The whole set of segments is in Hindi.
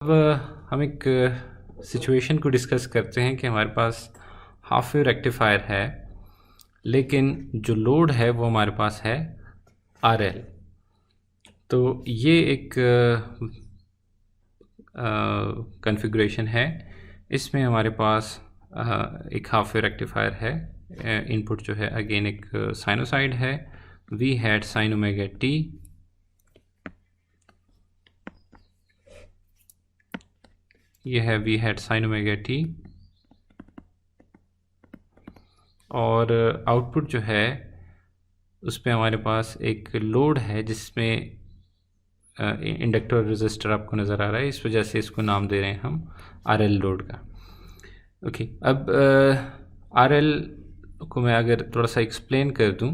अब हम एक सिचुएशन को डिस्कस करते हैं कि हमारे पास हाफ वेव रेक्टिफायर है, लेकिन जो लोड है वो हमारे पास है RL। तो ये एक कॉन्फ़िगरेशन है। इसमें हमारे पास एक हाफ वेव रेक्टिफायर है। इनपुट जो है अगेन एक साइनोसाइड है, V hat sine omega t। ये है V hat sine omega t, और आउटपुट जो है उस पर हमारे पास एक लोड है जिसमें इंडक्टर रेजिस्टर आपको नज़र आ रहा है, इस वजह से इसको नाम दे रहे हैं हम RL लोड का। ओके, अब RL को मैं अगर थोड़ा सा एक्सप्लेन कर दूं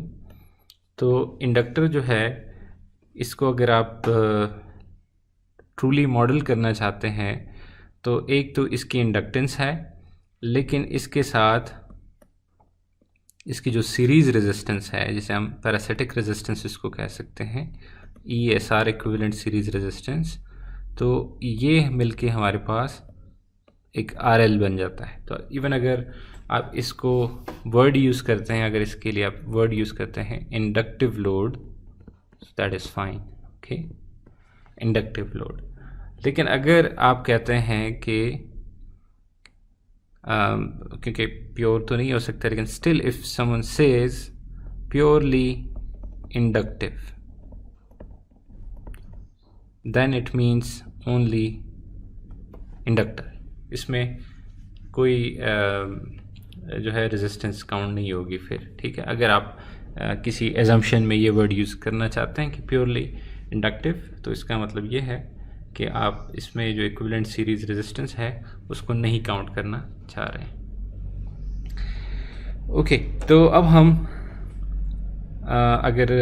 तो इंडक्टर जो है इसको अगर आप ट्रूली मॉडल करना चाहते हैं तो एक तो इसकी इंडक्टेंस है, लेकिन इसके साथ इसकी जो सीरीज़ रेजिस्टेंस है, जिसे हम पैरासिटिक रेजिस्टेंस इसको कह सकते हैं, ESR इक्विवेलेंट सीरीज़ रेजिस्टेंस, तो ये मिलके हमारे पास एक RL बन जाता है। तो इवन अगर आप इसको वर्ड यूज़ करते हैं, अगर इसके लिए आप वर्ड यूज़ करते हैं inductive load, that is fine. Okay, inductive load. लेकिन अगर आप कहते हैं कि क्योंकि प्योर तो नहीं हो सकता, लेकिन still if someone says purely inductive, then it means only inductor. इसमें कोई जो है रेजिस्टेंस काउंट नहीं होगी फिर। ठीक है, अगर आप किसी एजम्पशन में ये वर्ड यूज़ करना चाहते हैं कि प्योरली इंडक्टिव, तो इसका मतलब ये है कि आप इसमें जो इक्विवेलेंट सीरीज़ रेजिस्टेंस है उसको नहीं काउंट करना चाह रहे हैं। ओके, तो अब हम अगर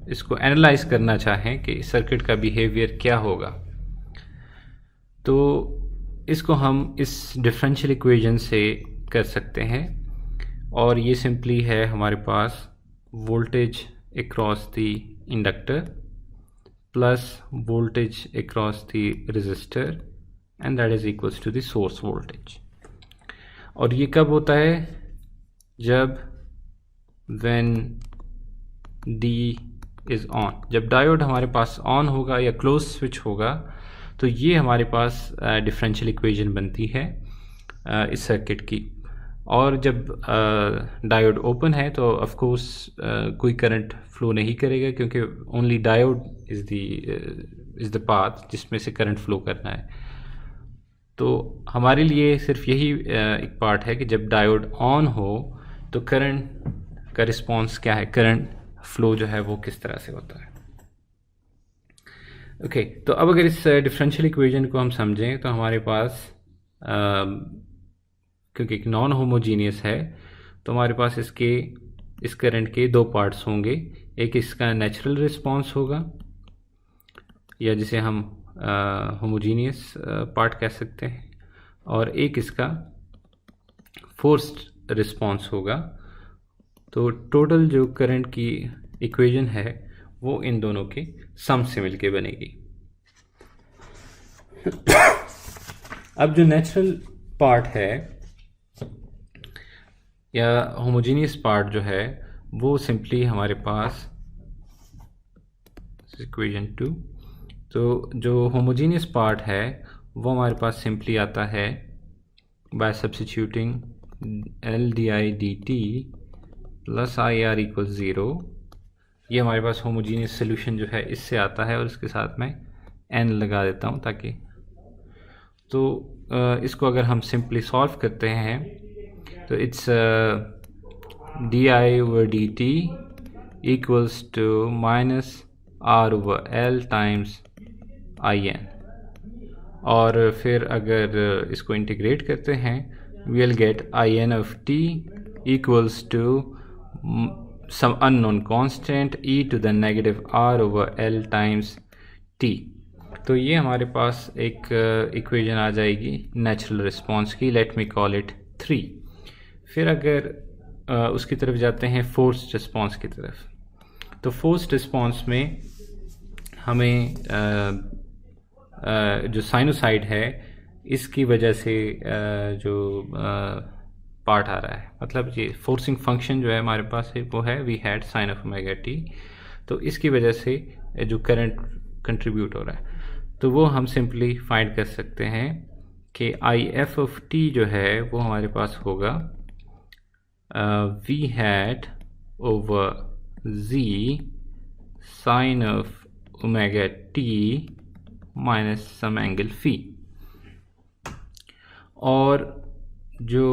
इसको एनालाइज करना चाहें कि सर्किट का बिहेवियर क्या होगा, तो इसको हम इस डिफरेंशियल इक्वेशन से कर सकते हैं। और ये सिंपली है हमारे पास voltage across the inductor plus voltage across the resistor, and that is equals to the source voltage। और ये कब होता है? जब when D is on, जब डायोड हमारे पास ऑन होगा या क्लोज स्विच होगा, तो ये हमारे पास डिफरेंशियल इक्वेशन बनती है इस सर्किट की। और जब डायोड ओपन है तो ऑफ कोर्स कोई करंट फ्लो नहीं करेगा, क्योंकि only diode is the path जिसमें से करंट फ्लो करना है। तो हमारे लिए सिर्फ यही एक पार्ट है कि जब डायोड ऑन हो तो करंट का रिस्पांस क्या है, करंट फ्लो जो है वो किस तरह से होता है। ओके, तो अब अगर इस डिफरेंशियल इक्वेशन को हम समझें तो हमारे पास क्योंकि एक नॉन होमोजीनियस है, तो हमारे पास इस करंट के दो पार्ट्स होंगे। एक इसका नेचुरल रिस्पांस होगा, या जिसे हम होमोजीनियस पार्ट कह सकते हैं, और एक इसका फोर्स्ड रिस्पांस होगा। तो टोटल जो करंट की इक्वेशन है वो इन दोनों के सम से मिलके बनेगी। अब जो नेचुरल पार्ट है या होमोजीनियस पार्ट जो है वो सिंपली हमारे पास इक्वेशन 2, तो जो होमोजीनियस पार्ट है वो हमारे पास सिंपली आता है bye substituting LdI/dt plus IR equal 0। ये हमारे पास होमोजीनियस सोल्यूशन जो है इससे आता है, और इसके साथ मैं n लगा देता हूँ ताकि, तो इसको अगर हम सिंपली सॉल्व करते हैं तो it's di/dt equals to minus R/L times IN। और फिर अगर इसको इंटीग्रेट करते हैं we will get IN of t equals to some unknown constant e to the negative R/L times t। तो ये हमारे पास एक इक्वेशन आ जाएगी नेचुरल रिस्पांस की, लेट मी कॉल इट 3। फिर अगर उसकी तरफ जाते हैं फोर्स्ड रिस्पांस की तरफ, तो फोर्स्ड रिस्पांस में हमें जो साइनोसाइड है इसकी वजह से जो पार्ट आ रहा है, मतलब ये फोर्सिंग फंक्शन जो है हमारे पास है वो है we had sine of omega t, तो इसकी वजह से जो करंट कंट्रीब्यूट हो रहा है तो वो हम सिंपली फाइंड कर सकते हैं कि आई एफ ऑफ टी जो है वो हमारे पास होगा v had over z sine of omega t minus some angle phi. और जो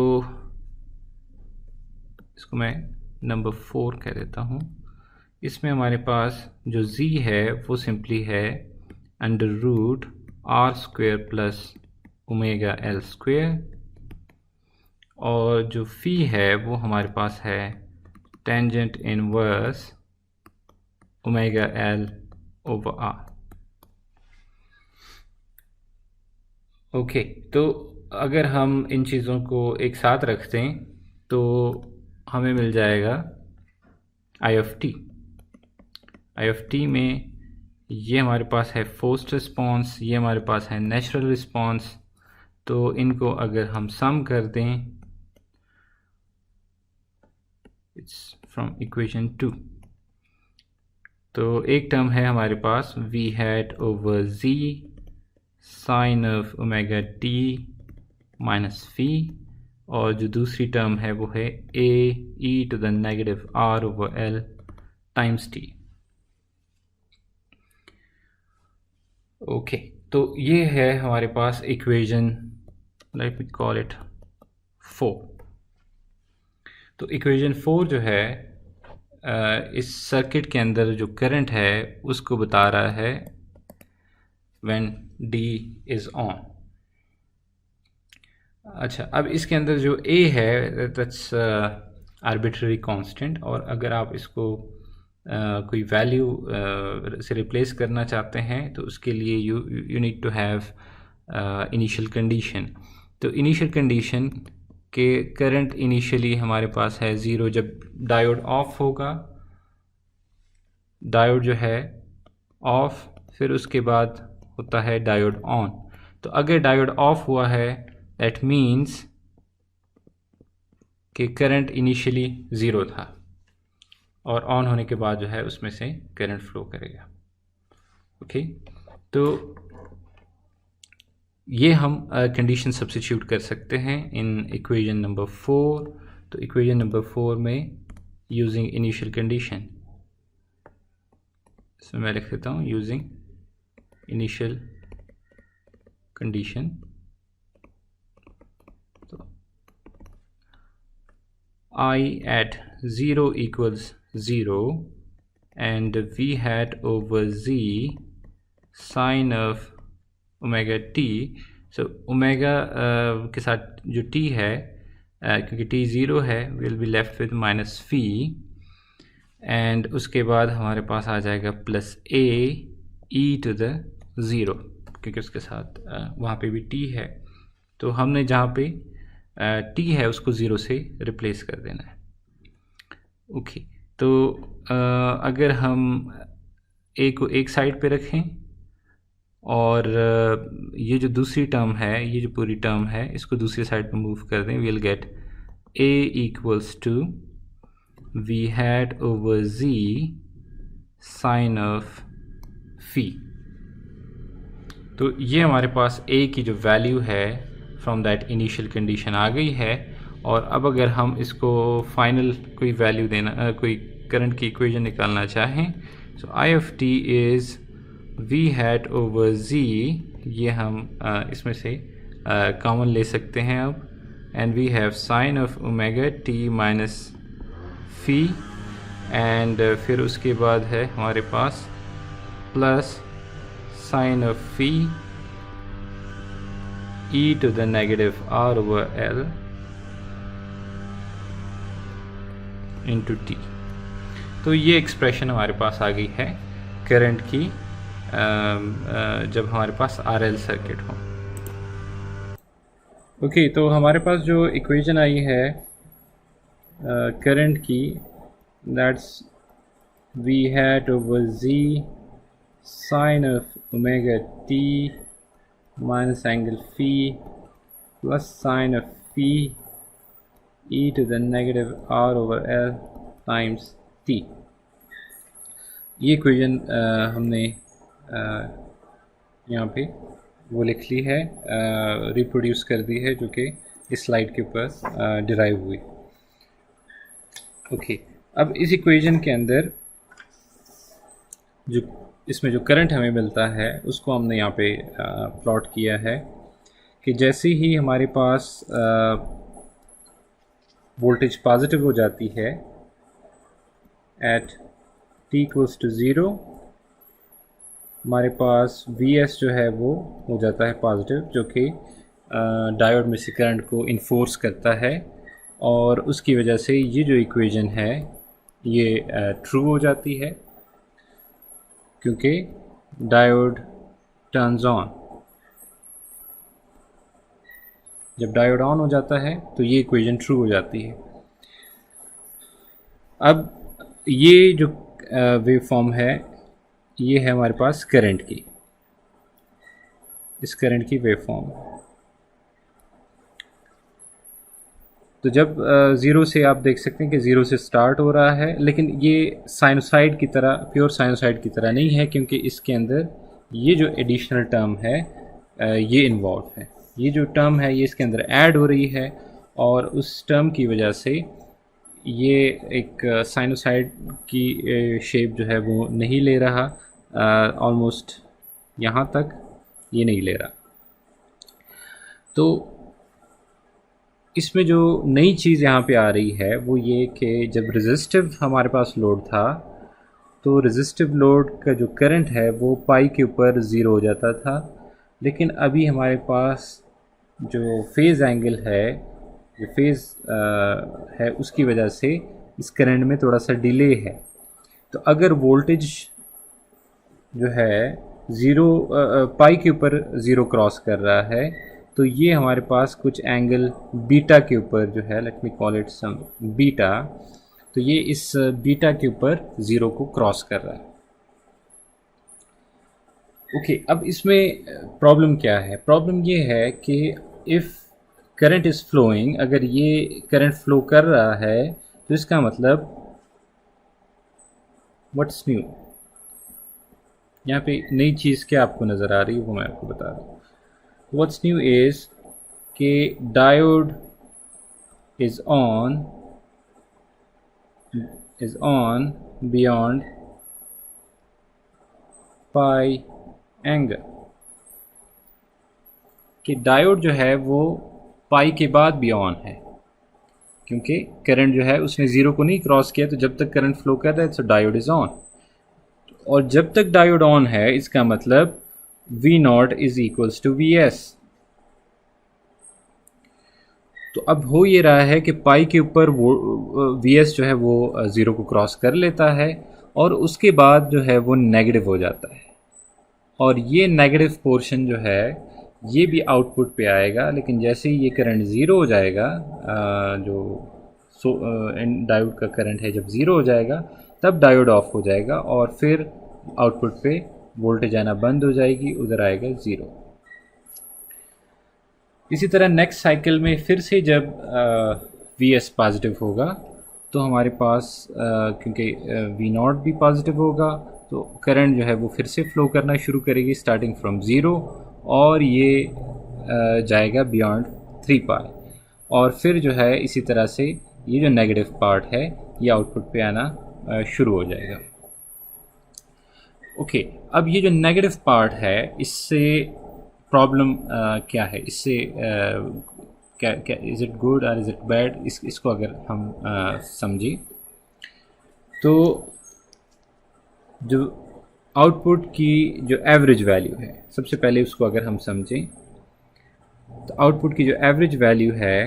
इसको मैं नंबर 4 कह देता हूँ, इसमें हमारे पास जो z है वो सिंपली है under root R square plus omega L square, और जो फी है वो हमारे पास है tangent inverse omega L over R. Okay, तो अगर हम इन चीज़ों को एक साथ रख दें तो हमें मिल जाएगा i of t. I of t में ये हमारे पास है फोर्स्ड रिस्पॉन्स, ये हमारे पास है नेचुरल रिस्पॉन्स, तो इनको अगर हम सम कर दें इट्स फ्रॉम इक्वेशन 2, तो एक टर्म है हमारे पास v had over z sine of omega t minus phi, और जो दूसरी टर्म है वो है a e to the negative R over L times t. Okay, तो ये है हमारे पास equation, let me call it 4। तो इक्वेशन 4 जो है इस सर्किट के अंदर जो करंट है उसको बता रहा है व्हेन डी इज़ ऑन। अच्छा, अब इसके अंदर जो a है दैट्स आर्बिट्ररी कांस्टेंट, और अगर आप इसको कोई वैल्यू से रिप्लेस करना चाहते हैं तो उसके लिए you need to have initial condition. तो इनिशियल कंडीशन के करंट इनिशियली हमारे पास है 0 जब डायोड ऑफ होगा, डायोड जो है ऑफ, फिर उसके बाद होता है डायोड ऑन। तो अगर डायोड ऑफ हुआ है दैट मीन्स कि करंट इनिशियली 0 था, और ऑन होने के बाद जो है उसमें से करंट फ्लो करेगा। ओके, तो ये हम कंडीशन सब्स्टिट्यूट कर सकते हैं इन इक्वेशन नंबर 4। तो इक्वेशन नंबर 4 में यूजिंग इनिशियल कंडीशन, इसमें मैं लिख देता हूँ यूजिंग इनिशियल कंडीशन, तो I at 0 equals 0 and V hat over Z sin of omega t। so omega के साथ जो t है क्योंकि t 0 है will be left with minus phi, and उसके बाद हमारे पास आ जाएगा plus a e to the 0, क्योंकि उसके साथ वहाँ पे भी t है, तो हमने जहाँ पे t है उसको 0 से रिप्लेस कर देना है। ओके, तो अगर हम a को एक साइड पे रखें और ये जो दूसरी टर्म है, ये जो पूरी टर्म है, इसको दूसरी साइड पे मूव कर दें, we will get a equals to v had over z sine of phi. तो ये हमारे पास a की जो वैल्यू है फ्रॉम दैट इनिशियल कंडीशन आ गई है, और अब अगर हम इसको फाइनल कोई वैल्यू देना, कोई करंट की इक्वेशन निकालना चाहें, so i of t is v had over z, ये हम इसमें से कॉमन ले सकते हैं अब, and we have sine of omega t minus phi, and फिर उसके बाद है हमारे पास plus sine of phi e to the negative r over l into t। तो ये एक्सप्रेशन हमारे पास आ गई है करंट की जब हमारे पास RL सर्किट हो। ओके, तो हमारे पास जो इक्वेशन आई है करंट की, that's we had over z sine of omega t minus angle phi plus sine of phi e to the negative r over l times t। ये इक्वेशन हमने यहाँ पे वो लिख ली है, रिप्रोड्यूस कर दी है, जो कि इस स्लाइड के ऊपर डिराइव हुई। ओके, अब इस इक्वेशन के अंदर जो इसमें जो करंट हमें मिलता है उसको हमने यहाँ पे प्लॉट किया है कि जैसे ही हमारे पास वोल्टेज पॉजिटिव हो जाती है एट t इक्वल्स टू 0, हमारे पास Vs जो है वो हो जाता है पॉजिटिव, जो कि डायोड में से करंट को इन्फोर्स करता है, और उसकी वजह से ये जो इक्वेशन है ये ट्रू हो जाती है, क्योंकि डायोड टर्न्स ऑन। जब डायोड ऑन हो जाता है तो ये इक्वेशन ट्रू हो जाती है। अब ये जो वेव फॉर्म है ये है हमारे पास करंट की, इस करंट की वेव फॉर्म। तो जब ज़ीरो से आप देख सकते हैं कि ज़ीरो से स्टार्ट हो रहा है, लेकिन ये साइनोसाइड की तरह, प्योर साइनोसाइड की तरह नहीं है, क्योंकि इसके अंदर ये जो एडिशनल टर्म है ये इन्वॉल्व है। ये जो टर्म है ये इसके अंदर ऐड हो रही है, और उस टर्म की वजह से ये एक साइनोसाइड की शेप जो है वो नहीं ले रहा, ऑलमोस्ट यहाँ तक ये नहीं ले रहा। तो इसमें जो नई चीज़ यहाँ पे आ रही है वो ये कि जब रेजिस्टिव हमारे पास लोड था तो रेजिस्टिव लोड का जो करंट है वो पाई के ऊपर ज़ीरो हो जाता था, लेकिन अभी हमारे पास जो फेज़ एंगल है, जो फेज़ है, उसकी वजह से इस करंट में थोड़ा सा डिले है। तो अगर वोल्टेज जो है ज़ीरो पाई के ऊपर ज़ीरो क्रॉस कर रहा है तो ये हमारे पास कुछ एंगल बीटा के ऊपर जो है, let me call it some beta, तो ये इस बीटा के ऊपर ज़ीरो को क्रॉस कर रहा है। ओके, अब इसमें प्रॉब्लम क्या है? प्रॉब्लम ये है कि इफ़ करंट इज़ फ्लोइंग, अगर ये करंट फ्लो कर रहा है तो इसका मतलब व्हाट्स न्यू, यहाँ पे नई चीज़ क्या आपको नज़र आ रही है वो मैं आपको बता रहा हूँ। What's new is कि diode is on beyond pi angle, कि डायोड जो है वो पाई के बाद भी ऑन है, क्योंकि करंट जो है उसने ज़ीरो को नहीं क्रॉस किया। तो जब तक करंट फ्लो कर रहा है तो डायोड इज़ ऑन, और जब तक डायोड ऑन है इसका मतलब V naught is equals to Vs। तो अब हो ये रहा है कि पाई के ऊपर वो Vs जो है वो ज़ीरो को क्रॉस कर लेता है, और उसके बाद जो है वो नेगेटिव हो जाता है, और ये नेगेटिव पोर्शन जो है ये भी आउटपुट पे आएगा। लेकिन जैसे ही ये करंट ज़ीरो हो जाएगा, डायोड का करंट है जब ज़ीरो हो जाएगा तब डायोड ऑफ हो जाएगा, और फिर आउटपुट पे वोल्टेज आना बंद हो जाएगी, उधर आएगा ज़ीरो। इसी तरह नेक्स्ट साइकिल में फिर से जब Vs पॉजिटिव होगा तो हमारे पास क्योंकि V नॉट भी पॉजिटिव होगा तो करंट जो है वो फिर से फ्लो करना शुरू करेगी स्टार्टिंग फ्रॉम ज़ीरो, और ये जाएगा बियॉन्ड 3 पाई, और फिर जो है इसी तरह से ये जो नेगेटिव पार्ट है ये आउटपुट पे आना शुरू हो जाएगा। ओके, अब ये जो नेगेटिव पार्ट है इससे प्रॉब्लम क्या है? इससे क्या इज़ इट गुड और इज़ इट बैड? इसको अगर हम समझें तो जो आउटपुट की जो एवरेज वैल्यू है, सबसे पहले उसको अगर हम समझें तो आउटपुट की जो एवरेज वैल्यू है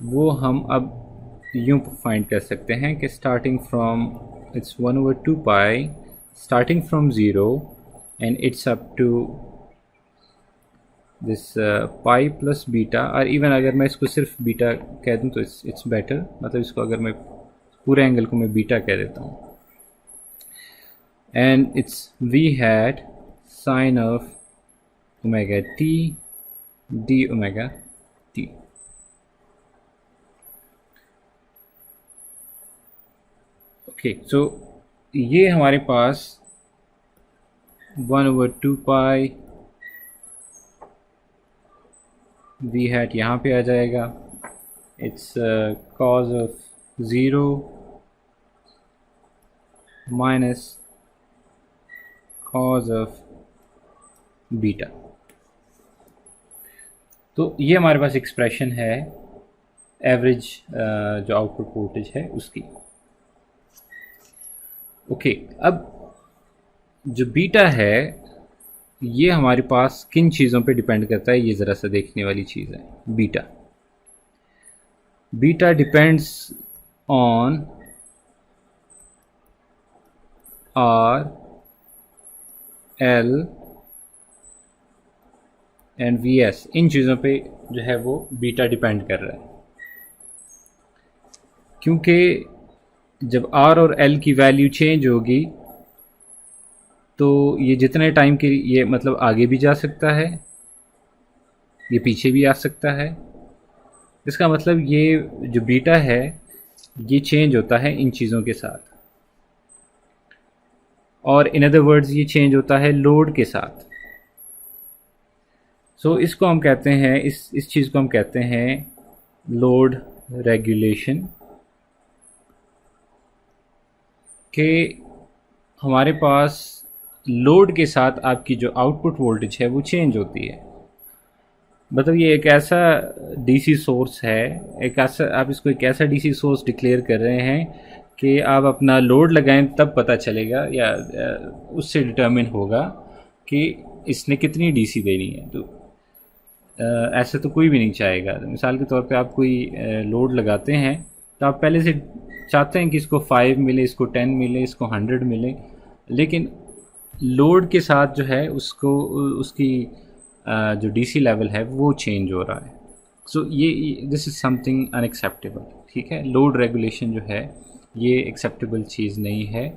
वो हम अब यूँ फाइंड कर सकते हैं कि starting from its 1/2 pi, starting from 0 and it's up to this pi plus beta, और इवन अगर मैं इसको सिर्फ बीटा कह दूँ तो it's better, मतलब इसको अगर मैं पूरे एंगल को मैं बीटा कह देता हूँ, and it's v hat sine of omega t d omega t. Okay, so ये हमारे पास 1/2 पाई वी हैट यहाँ पे आ जाएगा। It's cause of 0 minus cos of beta. तो ये हमारे पास एक्सप्रेशन है एवरेज जो आउटपुट वोल्टेज है उसकी। ओके, अब जो बीटा है ये हमारे पास किन चीज़ों पे डिपेंड करता है, ये ज़रा सा देखने वाली चीज़ है। Beta depends on R L and V S, इन चीज़ों पे जो है वो बीटा डिपेंड कर रहा है, क्योंकि जब आर और एल की वैल्यू चेंज होगी तो ये जितने टाइम के ये मतलब आगे भी जा सकता है, ये पीछे भी आ सकता है। इसका मतलब ये जो बीटा है ये चेंज होता है इन चीज़ों के साथ, और इन अदर वर्ड्स ये चेंज होता है लोड के साथ। सो इसको हम कहते हैं, इस चीज़ को हम कहते हैं लोड रेगुलेशन, कि हमारे पास लोड के साथ आपकी जो आउटपुट वोल्टेज है वो चेंज होती है। मतलब ये एक ऐसा डीसी सोर्स है, एक ऐसा, आप इसको एक ऐसा डीसी सोर्स डिक्लेयर कर रहे हैं कि आप अपना लोड लगाएं तब पता चलेगा या उससे डिटरमिन होगा कि इसने कितनी डीसी देनी है। तो ऐसे तो कोई भी नहीं चाहेगा। मिसाल के तौर पे आप कोई लोड लगाते हैं तो आप पहले से चाहते हैं कि इसको 5 मिले, इसको 10 मिले, इसको 100 मिले, लेकिन लोड के साथ जो है उसको उसकी जो डीसी लेवल है वो चेंज हो रहा है। सो ये दिस इज़ समथिंग अनएक्सेप्टेबल। ठीक है, लोड रेगुलेशन जो है ये एक्सेप्टेबल चीज़ नहीं है,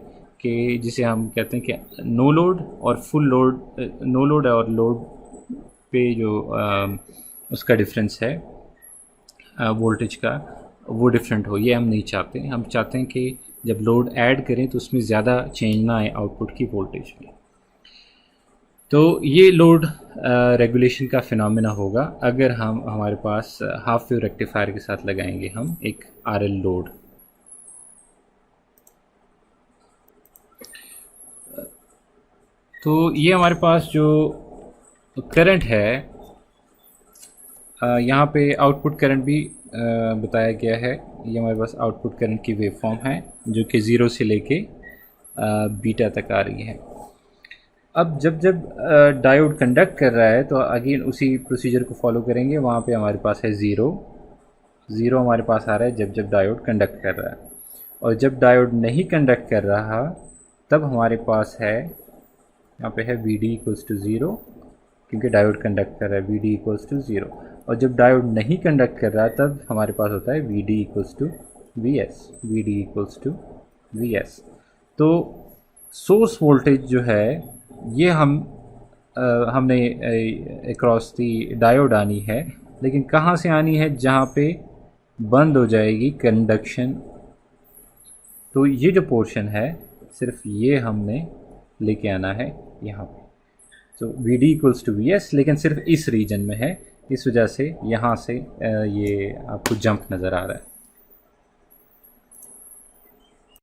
कि जिसे हम कहते हैं कि नो लोड और फुल लोड, नो लोड और लोड पे जो उसका डिफरेंस है वोल्टेज का वो डिफरेंट हो, ये हम नहीं चाहते। हम चाहते हैं कि जब लोड ऐड करें तो उसमें ज़्यादा चेंज ना आए आउटपुट की वोल्टेज में। तो ये लोड रेगुलेशन का फिनोमेना होगा अगर हम हमारे पास हाफ वेव रेक्टिफायर के साथ लगाएंगे हम एक आरएल लोड। तो ये हमारे पास जो करंट है, यहाँ पे आउटपुट करंट भी बताया गया है। ये हमारे पास आउटपुट करंट की वेव फॉर्म है जो कि 0 से लेके बीटा तक आ रही है। अब जब डायोड कंडक्ट कर रहा है तो अगेन उसी प्रोसीजर को फॉलो करेंगे। वहाँ पे हमारे पास है 0 हमारे पास आ रहा है जब डायोड कंडक्ट कर रहा है, और जब डायोड नहीं कंडक्ट कर रहा तब हमारे पास है, यहाँ पे है VD इक्वल्स टू 0, क्योंकि डायोड कंडक्ट कर रहा है VD इक्वल्स टू 0। और जब डायोड नहीं कंडक्ट कर रहा तब हमारे पास होता है VD इक्वल्स टू VS। तो सोर्स वोल्टेज जो है ये हमने अक्रॉस दी डायोड आनी है, लेकिन कहाँ से आनी है? जहाँ पे बंद हो जाएगी कंडक्शन। तो ये जो पोर्शन है सिर्फ ये हमने लेके आना है यहाँ पे। तो VD इक्वल्स टू VS, लेकिन सिर्फ इस रीजन में है, इस वजह से यहाँ से ये आपको जंप नज़र आ रहा है।